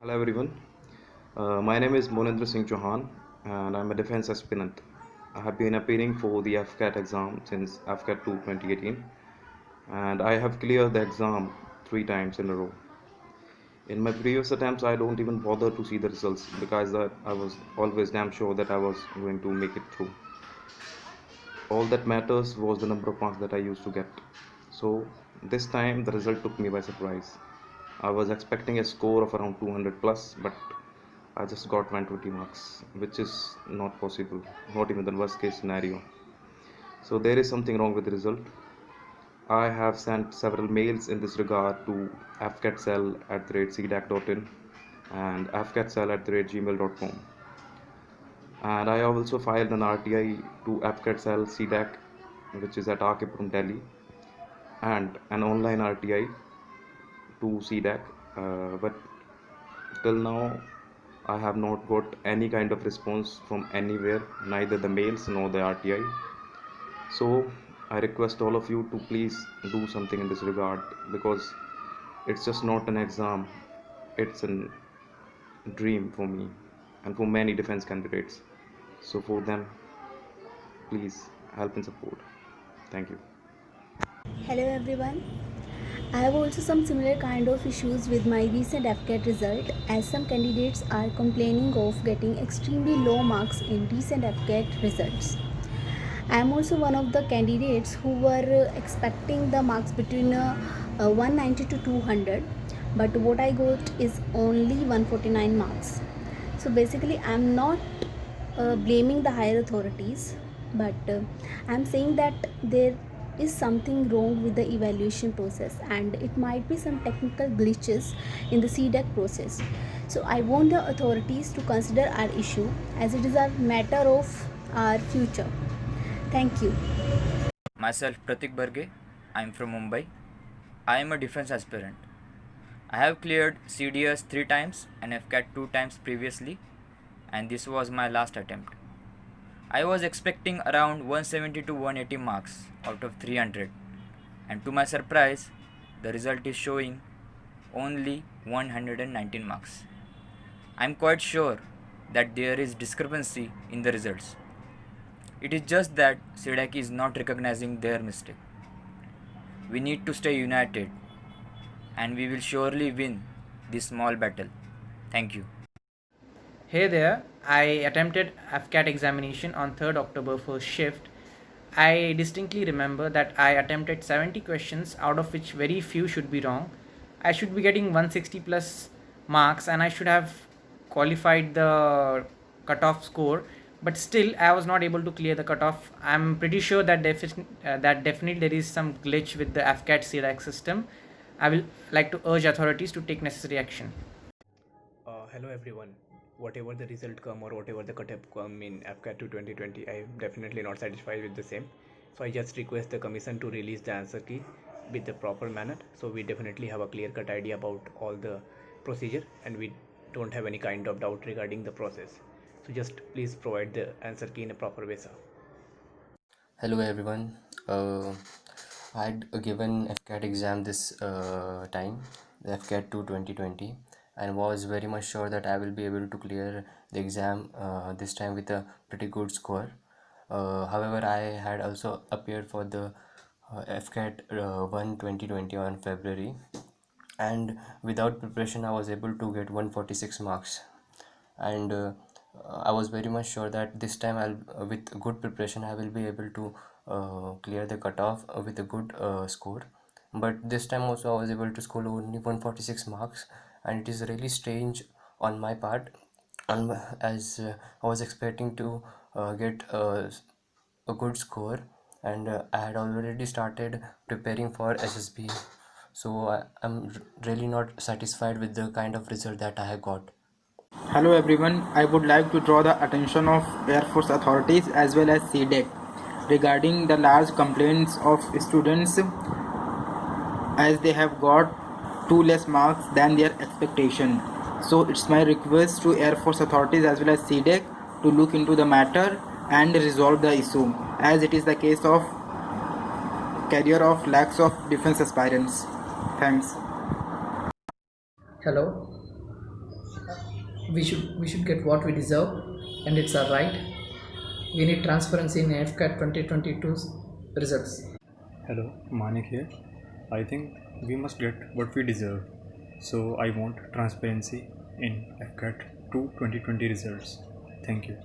Hello everyone. My name is Monendra Singh Chauhan and I'm a defense aspirant. I have been appearing for the FCAT exam since FCAT 2 2018 and I have cleared the exam 3 times in a row. In my previous attempts, I don't even bother to see the results because I was always damn sure that I was going to make it through. All that matters was the number of marks that I used to get. So this time the result took me by surprise. I was expecting a score of around 200 plus, but I just got 120 marks, which is not possible, not even the worst case scenario. So there is something wrong with the result. I have sent several mails in this regard to fcatsel@cdac.in and fcatsel@gmail.com. And I also filed an RTI to fcatsel CDAC, which is at Arkipuram, Delhi, and an online RTI to CDAC. But till now, I have not got any kind of response from anywhere, neither the mails nor the RTI. So I request all of you to please do something in this regard because it's just not an exam, it's a dream for me and for many defense candidates. So for them, please help and support. Thank you. Hello everyone. I have also some similar kind of issues with my recent FCAT result as some candidates are complaining of getting extremely low marks in recent FCAT results. I am also one of the candidates who were expecting the marks between 190 to 200, but what I got is only 149 marks. So basically I am not blaming the higher authorities, but I am saying that there is something wrong with the evaluation process and it might be some technical glitches in the CDEC process. So I want the authorities to consider our issue as it is a matter of our future. Thank you. Myself Pratik Barge. I am from Mumbai. I am a defense aspirant. I have cleared CDS 3 times and FCAT 2 times previously, and this was my last attempt. I was expecting around 170 to 180 marks out of 300, and to my surprise, the result is showing only 119 marks. I am quite sure that there is discrepancy in the results. It is just that CDAC is not recognizing their mistake. We need to stay united and we will surely win this small battle. Thank you. Hey there, I attempted FCAT examination on 3rd October for shift. I distinctly remember that I attempted 70 questions, out of which very few should be wrong. I should be getting 160 plus marks and I should have qualified the cutoff score, but still I was not able to clear the cutoff. I'm pretty sure that definitely there is some glitch with the FCAT CDAC system. I will like to urge authorities to take necessary action. Hello everyone. Whatever the result come or whatever the cut come in FCAT 2 2020, I am definitely not satisfied with the same. So I just request the commission to release the answer key with the proper manner. So we definitely have a clear cut idea about all the procedure and we don't have any kind of doubt regarding the process. So just please provide the answer key in a proper way, sir. Hello everyone. I had given FCAT exam this time, the FCAT 2 2020, and was very much sure that I will be able to clear the exam this time with a pretty good score. However, I had also appeared for the FCAT 1 2020 on February, and without preparation I was able to get 146 marks, and I was very much sure that this time with good preparation I will be able to clear the cutoff with a good score. But this time also I was able to score only 146 marks, and it is really strange on my part, as I was expecting to get a good score, and I had already started preparing for SSB. So I'm really not satisfied with the kind of result that I have got. Hello everyone, I would like to draw the attention of Air Force authorities as well as CDEC regarding the large complaints of students as they have got 2 less marks than their expectation. So it's my request to Air Force authorities as well as CDEC to look into the matter and resolve the issue, as it is the case of career of lakhs of defense aspirants. Thanks. Hello, we should get what we deserve, and it's our right. We need transparency in FCAT 2022's results. Hello, Manik here. I think we must get what we deserve. So I want transparency in FCAT 2 2020 results. Thank you.